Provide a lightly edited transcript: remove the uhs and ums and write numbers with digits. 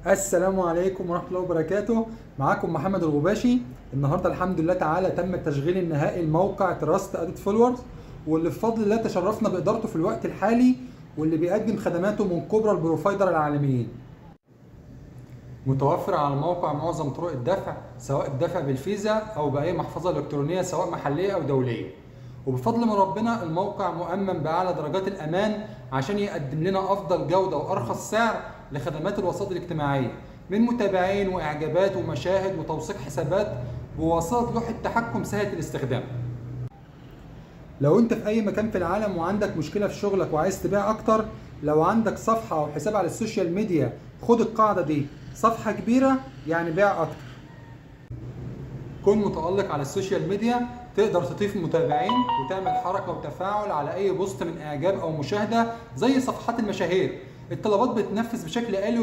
السلام عليكم ورحمة الله وبركاته. معاكم محمد الغباشي. النهارده الحمد لله تعالى تم التشغيل النهائي لموقع تراست اديت فولورز، واللي بفضل الله تشرفنا بإدارته في الوقت الحالي، واللي بيقدم خدماته من كبرى البروفايدر العالميين. متوفر على الموقع معظم طرق الدفع، سواء الدفع بالفيزا او بأي محفظة إلكترونية سواء محلية او دولية. وبفضل من ربنا الموقع مؤمن بأعلى درجات الأمان عشان يقدم لنا أفضل جودة وأرخص سعر لخدمات الوساطة الاجتماعية، من متابعين وإعجابات ومشاهد وتوثيق حسابات بواسطة لوحة تحكم سهلة الاستخدام. لو أنت في أي مكان في العالم وعندك مشكلة في شغلك وعايز تبيع أكتر، لو عندك صفحة أو حساب على السوشيال ميديا، خد القاعدة دي: صفحة كبيرة يعني بيع أكتر. كن متألق على السوشيال ميديا، تقدر تضيف متابعين وتعمل حركة وتفاعل على أي بوست من إعجاب أو مشاهدة زي صفحات المشاهير. الطلبات بتنفذ بشكل آلي